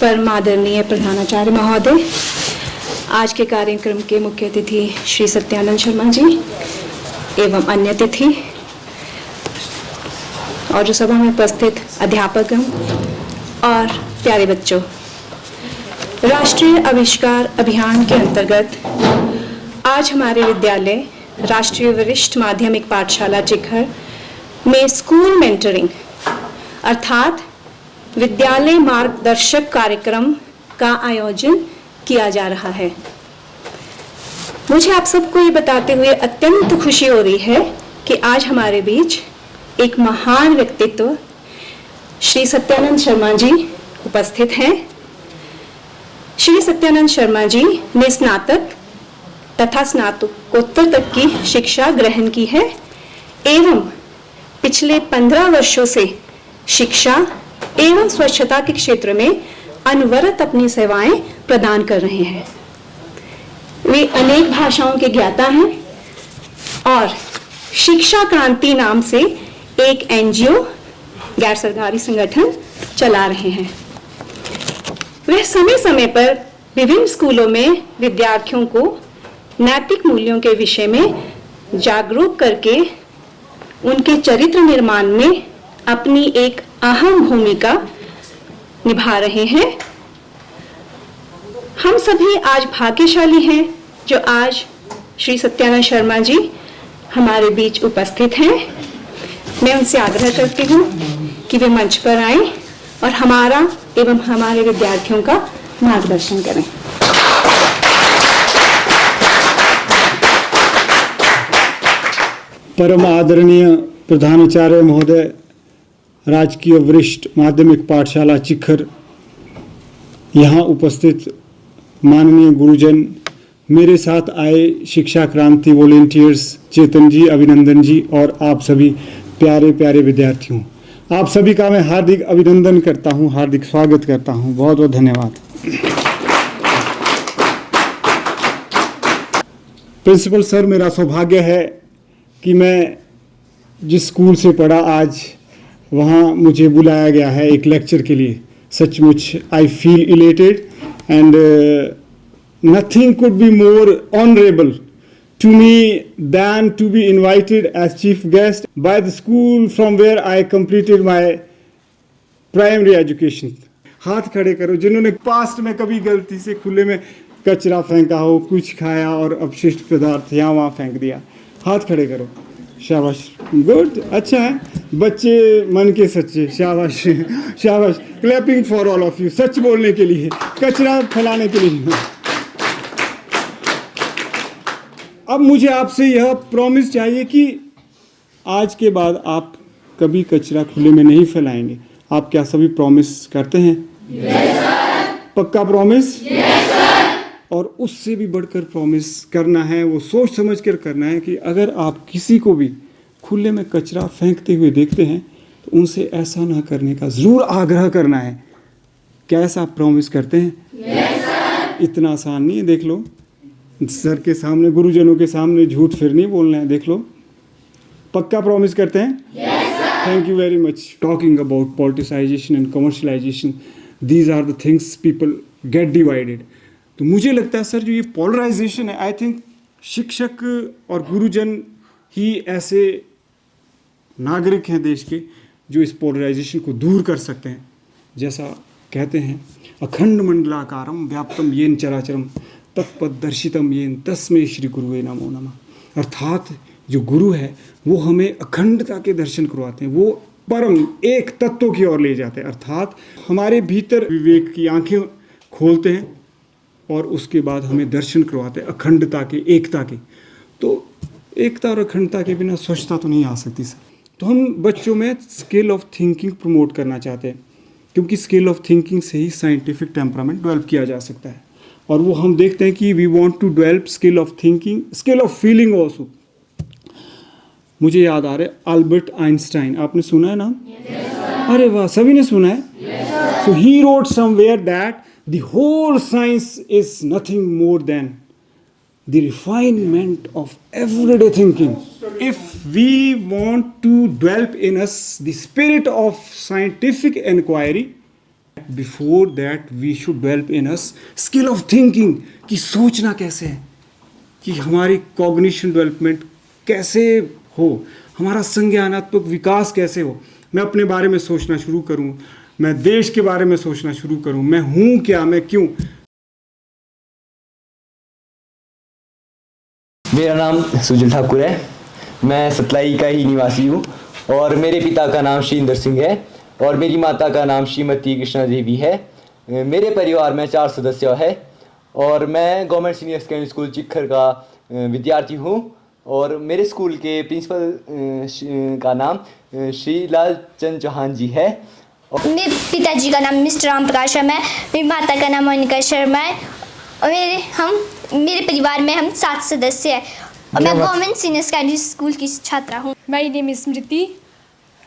परम आदरणीय प्रधानाचार्य महोदय, आज के कार्यक्रम के मुख्य अतिथि श्री सत्यानंद शर्मा जी एवं अन्य अतिथि और जो सभा में उपस्थित अध्यापकगण और प्यारे बच्चों, राष्ट्रीय आविष्कार अभियान के अंतर्गत आज हमारे विद्यालय राष्ट्रीय वरिष्ठ माध्यमिक पाठशाला चिखर में स्कूल मेंटरिंग अर्थात विद्यालय मार्गदर्शक कार्यक्रम का आयोजन किया जा रहा है। मुझे आप सबको ये बताते हुए अत्यंत खुशी हो रही है कि आज हमारे बीच एक महान व्यक्तित्व श्री सत्यानंद शर्मा जी उपस्थित हैं। श्री सत्यानंद शर्मा जी ने स्नातक तथा स्नातकोत्तर तक की शिक्षा ग्रहण की है एवं पिछले 15 वर्षों से शिक्षा एवं स्वच्छता के क्षेत्र में अनवरत अपनी सेवाएं प्रदान कर रहे हैं। वे अनेक भाषाओं के ज्ञाता हैं और शिक्षा क्रांति नाम से एक एनजीओ गैर सरकारी संगठन चला रहे हैं। वे समय समय पर विभिन्न स्कूलों में विद्यार्थियों को नैतिक मूल्यों के विषय में जागरूक करके उनके चरित्र निर्माण में अपनी एक अहम भूमिका निभा रहे हैं। हम सभी आज भाग्यशाली हैं जो आज श्री सत्यानंद शर्मा जी हमारे बीच उपस्थित हैं। मैं उनसे आग्रह करती हूँ कि वे मंच पर आएं और हमारा एवं हमारे विद्यार्थियों का मार्गदर्शन करें। परम आदरणीय प्रधानाचार्य महोदय, राजकीय वरिष्ठ माध्यमिक पाठशाला चिखर, यहाँ उपस्थित माननीय गुरुजन, मेरे साथ आए शिक्षा क्रांति वॉलेंटियर्स चेतन जी, अभिनंदन जी और आप सभी प्यारे प्यारे विद्यार्थियों, आप सभी का मैं हार्दिक अभिनंदन करता हूँ, हार्दिक स्वागत करता हूँ। बहुत बहुत धन्यवाद। प्रिंसिपल सर, मेरा सौभाग्य है कि मैं जिस स्कूल से पढ़ा आज वहाँ मुझे बुलाया गया है एक लेक्चर के लिए। सचमुच I feel elated and nothing could be more honourable to me than to be invited as chief guest by the school from where I completed my primary education. हाथ खड़े करो जिन्होंने पास्ट में कभी गलती से खुले में कचरा फेंका हो, कुछ खाया और अपशिष्ट पदार्थ यहाँ वहाँ फेंक दिया। हाथ खड़े करो। शाबाश, गुड, अच्छा है। बच्चे मन के सच्चे, शाबाश शाबाश। Clapping for all of you, सच बोलने के लिए, कचरा फैलाने के लिए। अब मुझे आपसे यह प्रॉमिस चाहिए कि आज के बाद आप कभी कचरा खुले में नहीं फैलाएंगे। आप क्या सभी प्रॉमिस करते हैं? Yes sir. पक्का प्रॉमिस? Yes sir. और उससे भी बढ़कर प्रॉमिस करना है, वो सोच समझ कर करना है कि अगर आप किसी को भी खुले में कचरा फेंकते हुए देखते हैं तो उनसे ऐसा ना करने का ज़रूर आग्रह करना है। क्या ऐसा आप प्रॉमिस करते हैं? Yes sir. इतना आसान नहीं है, देख लो सर के सामने, गुरुजनों के सामने झूठ फिर नहीं बोलना है, देख लो। पक्का प्रॉमिस करते हैं? Yes sir. Thank you very much. Talking about politicization and commercialization, these are the things people get divided. तो मुझे लगता है सर जो ये पोलराइजेशन है, आई थिंक शिक्षक और गुरुजन ही ऐसे नागरिक हैं देश के जो इस पोलराइजेशन को दूर कर सकते हैं। जैसा कहते हैं, अखंड मंडलाकारम व्याप्तम येन चराचरम तत्पदर्शितम येन तस्मै श्री गुरुवे नमो नमः। अर्थात जो गुरु है वो हमें अखंडता के दर्शन करवाते हैं, वो परम एक तत्व की ओर ले जाते हैं। अर्थात हमारे भीतर विवेक की आंखें खोलते हैं और उसके बाद हमें दर्शन करवाते हैं अखंडता के, एकता के। तो एकता और अखंडता के बिना स्वच्छता तो नहीं आ सकती सर। तो हम बच्चों में स्किल ऑफ थिंकिंग प्रमोट करना चाहते हैं, क्योंकि स्किल ऑफ थिंकिंग से ही साइंटिफिक टेम्परामेंट डेवलप किया जा सकता है। और वो हम देखते हैं कि we want to develop skill of thinking, skill of feeling also. मुझे याद आ रहा है अल्बर्ट आइंस्टाइन, आपने सुना है नाम? अरे वाह, सभी ने सुना है। So he wrote somewhere that the whole science is nothing more than the refinement of everyday thinking. If we want to develop in us the spirit of scientific inquiry, before that we should develop in us skill of thinking, कि सोचना कैसे है, कि हमारी cognition development कैसे हो, हमारा संज्ञानात्मक विकास कैसे हो, मैं अपने बारे में सोचना शुरू करूं, मैं देश के बारे में सोचना शुरू करूं, मैं हूं क्या, मैं क्यों। मेरा नाम सुजल ठाकुर है, मैं सतलाई का ही निवासी हूँ और मेरे पिता का नाम श्रींदर सिंह है और मेरी माता का नाम श्रीमती कृष्णा देवी है। मेरे परिवार में 4 सदस्य है और मैं गवर्नमेंट सीनियर सेकेंडरी स्कूल चिखर का विद्यार्थी हूँ और मेरे स्कूल के प्रिंसिपल का नाम श्री लाल चंद चौहान जी है। मेरे पिताजी का नाम मिस्टर राम प्रकाश शर्मा है, मेरी माता का नाम मोनिका शर्मा है और मेरे परिवार में हम 7 सदस्य हैं और मैं गवर्नमेंट सीनियर सेकेंडरी स्कूल की छात्रा हूँ। My name is Smriti.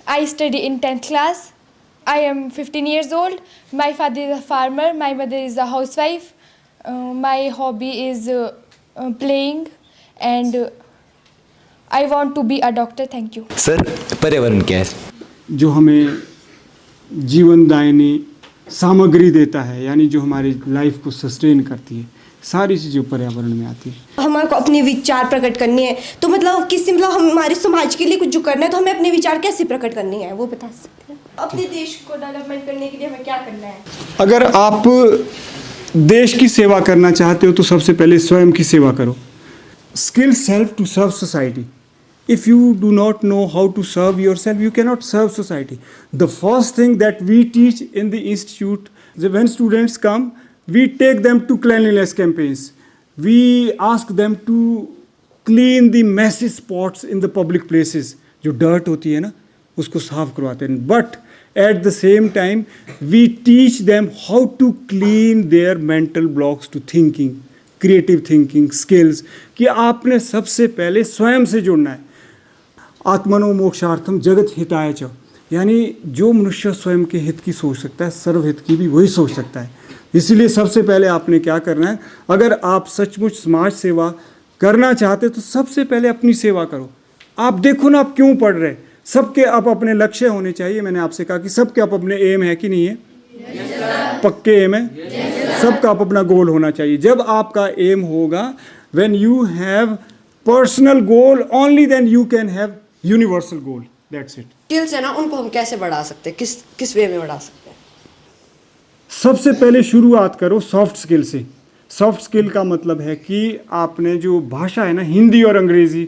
I study in 10th class. I am 15 years old. My father is a farmer. My mother is a housewife. My hobby is playing and I want to be a doctor. Thank you. Sir, पर्यावरण क्या है? जो हमें जीवनदायिनी सामग्री देता है, यानी जो हमारी लाइफ को सस्टेन करती है, सारी चीज़ें पर्यावरण में आती है। हमारे को अपने विचार प्रकट करने हैं, तो मतलब किसी मतलब हमारे समाज के लिए कुछ जो करना है, तो हमें अपने विचार कैसे प्रकट करने हैं वो बता सकते हैं। अपने देश को डेवलपमेंट करने के लिए हमें क्या करना है? अगर आप देश की सेवा करना चाहते हो तो सबसे पहले स्वयं की सेवा करो। Skill self to serve society. If you do not know how to serve yourself, you cannot serve society. The first thing that we teach in the institute, when students come, we take them to cleanliness campaigns. We ask them to clean the messy spots in the public places. जो dirt होती है ना, उसको साफ करवाते हैं. But at the same time, we teach them how to clean their mental blocks to thinking, creative thinking, skills. कि आपने सबसे पहले स्वयं से जुड़ना है. आत्मनो मोक्षार्थम जगत हिताय च, यानी जो मनुष्य स्वयं के हित की सोच सकता है, सर्वहित की भी वही सोच सकता है। इसीलिए सबसे पहले आपने क्या करना है, अगर आप सचमुच समाज सेवा करना चाहते तो सबसे पहले अपनी सेवा करो। आप देखो ना, आप क्यों पढ़ रहे, सबके आप अपने लक्ष्य होने चाहिए। मैंने आपसे कहा कि सबके आप अपने एम है कि नहीं है? पक्के एम है, सबका आप अपना गोल होना चाहिए। जब आपका एम होगा, when you have personal goal, only then you can have universal goal. That's it. Skills है ना, उनको हम कैसे बढ़ा सकते हैं, किस वे में बढ़ा सकते हैं? सबसे पहले शुरुआत करो सॉफ्ट स्किल से। सॉफ्ट स्किल का मतलब है कि आपने जो भाषा है ना, हिंदी और अंग्रेज़ी,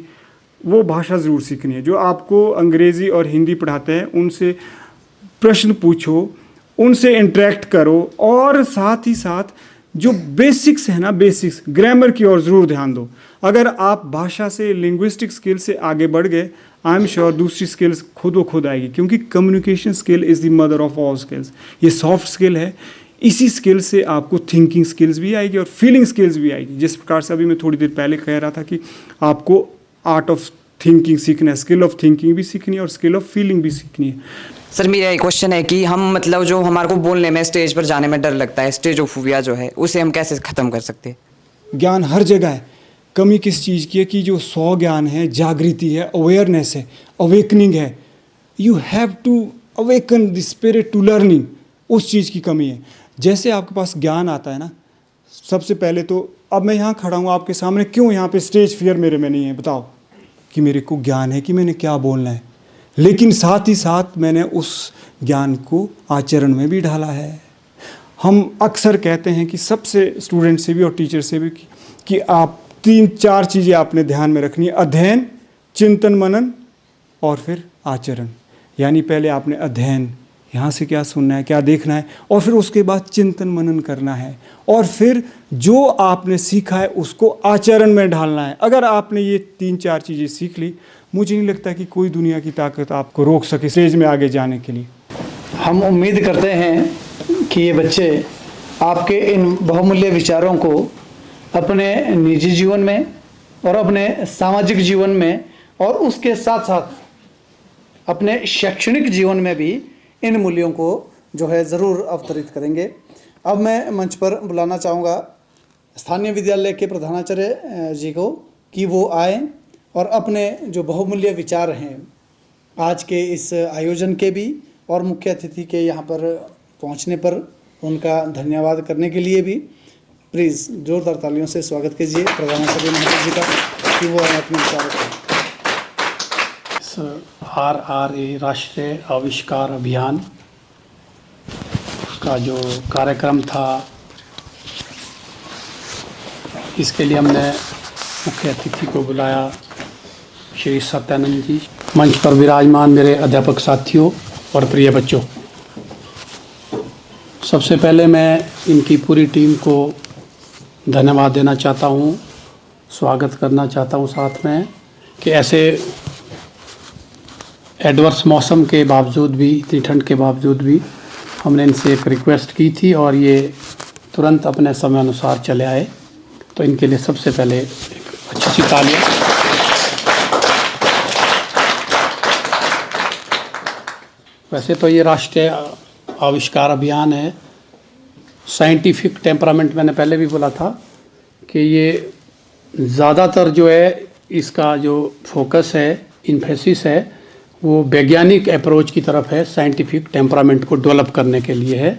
वो भाषा ज़रूर सीखनी है। जो आपको अंग्रेज़ी और हिंदी पढ़ाते हैं उनसे प्रश्न पूछो, उनसे इंटरेक्ट करो और साथ ही साथ जो बेसिक्स है ना, बेसिक्स ग्रामर की ओर ज़रूर ध्यान दो। अगर आप भाषा से, लिंग्विस्टिक स्किल से आगे बढ़ गए, आई एम श्योर दूसरी स्किल्स खुद व खुद आएगी, क्योंकि communication skill is the mother of all skills. ये सॉफ्ट स्किल है, इसी स्किल से आपको थिंकिंग स्किल्स भी आएगी और फीलिंग स्किल्स भी आएगी। जिस प्रकार से अभी मैं थोड़ी देर पहले कह रहा था कि आपको आर्ट ऑफ थिंकिंग सीखना है, स्किल ऑफ थिंकिंग भी सीखनी है और स्किल ऑफ फीलिंग भी सीखनी है। सर, मेरा एक क्वेश्चन है कि हम मतलब जो हमारे को बोलने में, स्टेज पर जाने में डर लगता है, स्टेज ऑफ फोबिया जो है, उसे हम कैसे ख़त्म कर सकते हैं? ज्ञान हर जगह है। कमी किस चीज़ की है कि जो सौ ज्ञान है, जागृति है, अवेयरनेस है, अवेकनिंग है। You have to awaken the spirit to learning, उस चीज़ की कमी है। जैसे आपके पास ज्ञान आता है ना, सबसे पहले तो अब मैं यहाँ खड़ा हूँ आपके सामने, क्यों यहाँ पे स्टेज फियर मेरे में नहीं है? बताओ कि मेरे को ज्ञान है कि मैंने क्या बोलना है, लेकिन साथ ही साथ मैंने उस ज्ञान को आचरण में भी ढाला है। हम अक्सर कहते हैं कि सबसे स्टूडेंट से भी और टीचर से भी कि आप 3-4 चीज़ें आपने ध्यान में रखनी है: अध्ययन, चिंतन मनन और फिर आचरण। यानी पहले आपने अध्ययन, यहाँ से क्या सुनना है, क्या देखना है, और फिर उसके बाद चिंतन मनन करना है और फिर जो आपने सीखा है उसको आचरण में ढालना है। अगर आपने ये 3-4 चीज़ें सीख ली, मुझे नहीं लगता कि कोई दुनिया की ताकत आपको रोक सके स्टेज में आगे जाने के लिए। हम उम्मीद करते हैं कि ये बच्चे आपके इन बहुमूल्य विचारों को अपने निजी जीवन में और अपने सामाजिक जीवन में और उसके साथ साथ अपने शैक्षणिक जीवन में भी इन मूल्यों को जो है ज़रूर अवतरित करेंगे। अब मैं मंच पर बुलाना चाहूँगा स्थानीय विद्यालय के प्रधानाचार्य जी को कि वो आए और अपने जो बहुमूल्य विचार हैं आज के इस आयोजन के भी और मुख्य अतिथि के यहाँ पर पहुँचने पर उनका धन्यवाद करने के लिए भी प्लीज़ जोरदार तालियों से स्वागत कीजिए प्रधानमंत्री महोदय जी का कि वो अपने विचारों को। RRA राष्ट्रीय आविष्कार अभियान का जो कार्यक्रम था, इसके लिए हमने मुख्य अतिथि को बुलाया, श्री सत्यानंद जी। मंच पर विराजमान मेरे अध्यापक साथियों और प्रिय बच्चों, सबसे पहले मैं इनकी पूरी टीम को धन्यवाद देना चाहता हूँ, स्वागत करना चाहता हूँ साथ में कि ऐसे एडवर्स मौसम के बावजूद भी, इतनी ठंड के बावजूद भी हमने इनसे एक रिक्वेस्ट की थी और ये तुरंत अपने समय अनुसार चले आए, तो इनके लिए सबसे पहले एक अच्छी सी तालियां। वैसे तो ये राष्ट्रीय आविष्कार अभियान है, साइंटिफिक टेम्परामेंट मैंने पहले भी बोला था कि ये ज़्यादातर जो है इसका जो फोकस है, इन्फेसिस है, वो वैज्ञानिक अप्रोच की तरफ है, साइंटिफिक टेम्परामेंट को डेवलप करने के लिए है।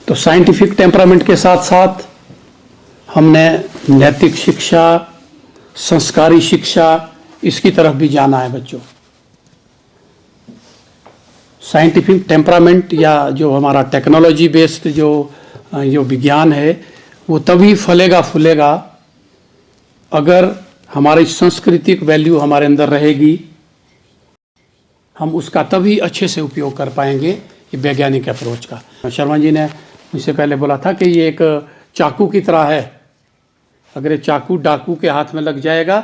तो साइंटिफिक टेम्परामेंट के साथ साथ हमने नैतिक शिक्षा, संस्कारी शिक्षा, इसकी तरफ भी जाना है बच्चों। साइंटिफिक टेम्परामेंट या जो हमारा टेक्नोलॉजी बेस्ड जो विज्ञान है, वो तभी फलेगा फूलेगा अगर हमारी सांस्कृतिक वैल्यू हमारे अंदर रहेगी, हम उसका तभी अच्छे से उपयोग कर पाएंगे ये वैज्ञानिक अप्रोच का। शर्मा जी ने मुझसे पहले बोला था कि ये एक चाकू की तरह है, अगर ये चाकू डाकू के हाथ में लग जाएगा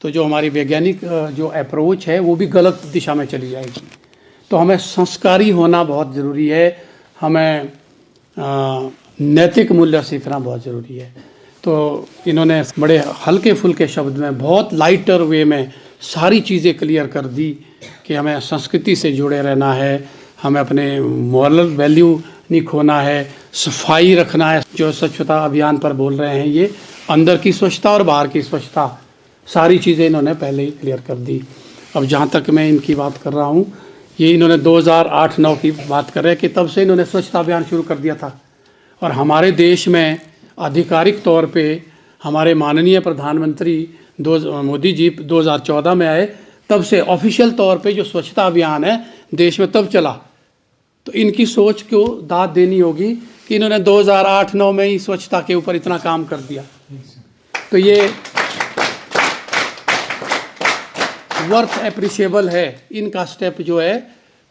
तो जो हमारी वैज्ञानिक जो अप्रोच है वो भी गलत दिशा में चली जाएगी। तो हमें संस्कारी होना बहुत ज़रूरी है, हमें नैतिक मूल्य सीखना बहुत ज़रूरी है। तो इन्होंने बड़े हल्के फुल्के शब्द में, बहुत लाइटर वे में सारी चीज़ें क्लियर कर दी कि हमें संस्कृति से जुड़े रहना है, हमें अपने मॉरल वैल्यू नहीं खोना है, सफाई रखना है। जो स्वच्छता अभियान पर बोल रहे हैं, ये अंदर की स्वच्छता और बाहर की स्वच्छता, सारी चीज़ें इन्होंने पहले ही क्लियर कर दी। अब जहाँ तक मैं इनकी बात कर रहा हूँ, ये इन्होंने 2008-9 की बात कर रहे हैं कि तब से इन्होंने स्वच्छता अभियान शुरू कर दिया था। और हमारे देश में आधिकारिक तौर पे हमारे माननीय प्रधानमंत्री मोदी जी 2014 में आए, तब से ऑफिशियल तौर पे जो स्वच्छता अभियान है देश में तब चला। तो इनकी सोच को दाद देनी होगी कि इन्होंने 2008-9 में ही स्वच्छता के ऊपर इतना काम कर दिया। तो ये वर्थ एप्रिशिएबल है, इनका स्टेप जो है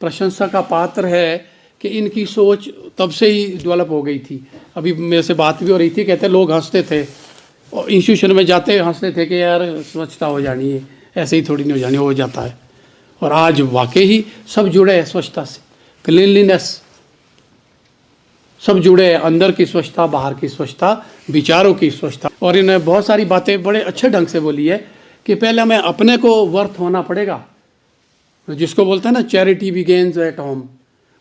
प्रशंसा का पात्र है कि इनकी सोच तब से ही डेवलप हो गई थी। अभी मेरे से बात भी हो रही थी, कहते लोग हंसते थे और इंस्टीट्यूशन में जाते हंसते थे कि यार स्वच्छता हो जानी है, ऐसे ही थोड़ी नहीं हो जानी, हो जाता है। और आज वाकई ही सब जुड़े हैं स्वच्छता से, क्लीनलीनेस, सब जुड़े हैं, अंदर की स्वच्छता, बाहर की स्वच्छता, विचारों की स्वच्छता। और इन्होंने बहुत सारी बातें बड़े अच्छे ढंग से बोली है कि पहले हमें अपने को वर्थ होना पड़ेगा, जिसको बोलते हैं ना चैरिटी बिगिंस एट होम,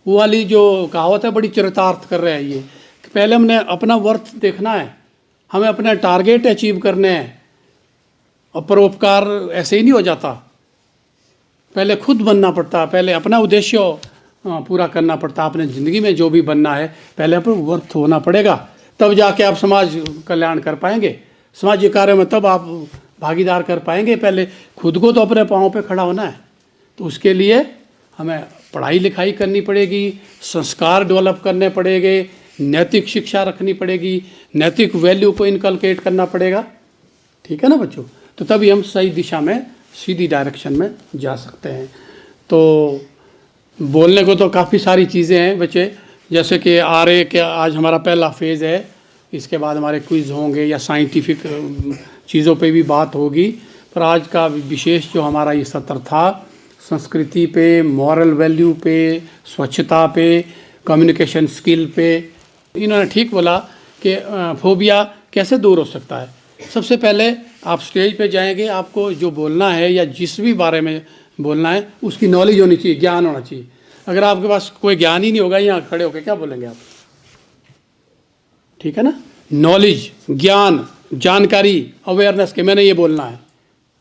वो वाली जो कहावत है बड़ी चरितार्थ कर रहे हैं ये, कि पहले हमने अपना वर्थ देखना है, हमें अपने टारगेट अचीव करने हैं। और परोपकार ऐसे ही नहीं हो जाता, पहले खुद बनना पड़ता, पहले अपना उद्देश्य पूरा करना पड़ता, अपने ज़िंदगी में जो भी बनना है पहले पर वर्थ होना पड़ेगा, तब जाके आप समाज कल्याण कर पाएंगे, समाज कार्य में तब आप भागीदार कर पाएंगे। पहले खुद को तो अपने पाँव पे खड़ा होना है, तो उसके लिए हमें पढ़ाई लिखाई करनी पड़ेगी, संस्कार डेवलप करने पड़ेंगे, नैतिक शिक्षा रखनी पड़ेगी, नैतिक वैल्यू को इनकलकेट करना पड़ेगा। ठीक है ना बच्चों? तो तभी हम सही दिशा में, सीधी डायरेक्शन में जा सकते हैं। तो बोलने को तो काफ़ी सारी चीज़ें हैं बच्चे, जैसे कि RA के आज हमारा पहला फेज़ है, इसके बाद हमारे क्विज़ होंगे या साइंटिफिक चीज़ों पे भी बात होगी। पर आज का विशेष जो हमारा ये सत्र था, संस्कृति पे, मॉरल वैल्यू पे, स्वच्छता पे, कम्युनिकेशन स्किल पे, इन्होंने ठीक बोला कि फोबिया कैसे दूर हो सकता है। सबसे पहले आप स्टेज पे जाएंगे, आपको जो बोलना है या जिस भी बारे में बोलना है उसकी नॉलेज होनी चाहिए, ज्ञान होना चाहिए। अगर आपके पास कोई ज्ञान ही नहीं होगा, यहाँ खड़े होकर क्या बोलेंगे आप? ठीक है ना? नॉलेज, ज्ञान, जानकारी, अवेयरनेस के मैंने ये बोलना है।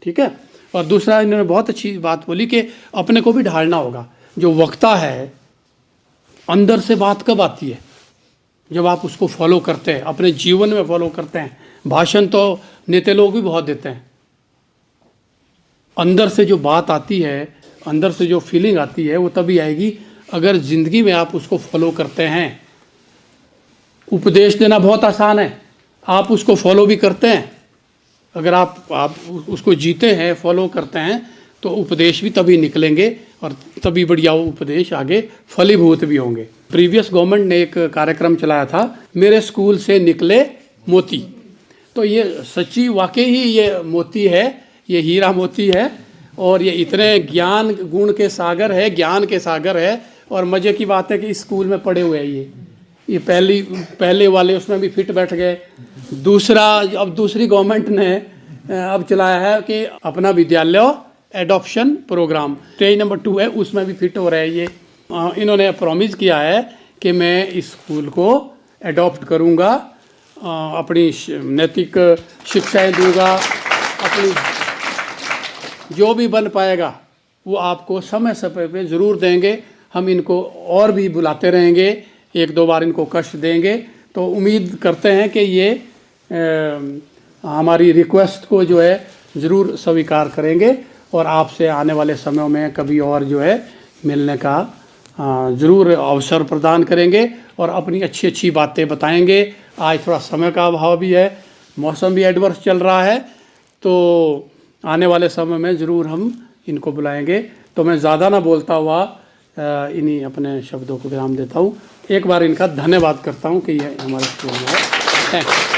ठीक है? और दूसरा इन्होंने बहुत अच्छी बात बोली कि अपने को भी ढालना होगा। जो वक्ता है, अंदर से बात कब आती है? जब आप उसको फॉलो करते हैं, अपने जीवन में फॉलो करते हैं। भाषण तो नेता लोग भी बहुत देते हैं, अंदर से जो बात आती है, अंदर से जो फीलिंग आती है वो तभी आएगी अगर ज़िंदगी में आप उसको फॉलो करते हैं। उपदेश देना बहुत आसान है, आप उसको फॉलो भी करते हैं। अगर आप उसको जीते हैं, फॉलो करते हैं, तो उपदेश भी तभी निकलेंगे और तभी बढ़िया वो उपदेश आगे फलीभूत भी होंगे। प्रीवियस गवर्नमेंट ने एक कार्यक्रम चलाया था, मेरे स्कूल से निकले मोती। तो ये सच्ची वाकई ही ये मोती है, ये हीरा मोती है और ये इतने ज्ञान गुण के सागर है, ज्ञान के सागर है। और मज़े की बात है कि इस स्कूल में पढ़े हुए हैं ये पहले वाले उसमें भी फिट बैठ गए। दूसरा, अब दूसरी गवर्नमेंट ने अब चलाया है कि अपना विद्यालय एडॉप्शन प्रोग्राम, स्टेज नंबर 2 है, उसमें भी फिट हो रहे हैं ये। इन्होंने प्रॉमिस किया है कि मैं इस स्कूल को एडॉप्ट करूँगा, अपनी नैतिक शिक्षाएं दूंगा, अपनी जो भी बन पाएगा वो आपको समय समय पे ज़रूर देंगे। हम इनको और भी बुलाते रहेंगे, 1-2 बार इनको कष्ट देंगे। तो उम्मीद करते हैं कि ये हमारी रिक्वेस्ट को जो है ज़रूर स्वीकार करेंगे और आपसे आने वाले समय में कभी और जो है मिलने का ज़रूर अवसर प्रदान करेंगे और अपनी अच्छी अच्छी बातें बताएंगे। आज थोड़ा समय का अभाव भी है, मौसम भी एडवर्स चल रहा है, तो आने वाले समय में ज़रूर हम इनको बुलाएंगे। तो मैं ज़्यादा ना बोलता हुआ इन्हीं अपने शब्दों को विराम देता हूँ। एक बार इनका धन्यवाद करता हूँ कि ये हमारे स्कूल में है। Thank you.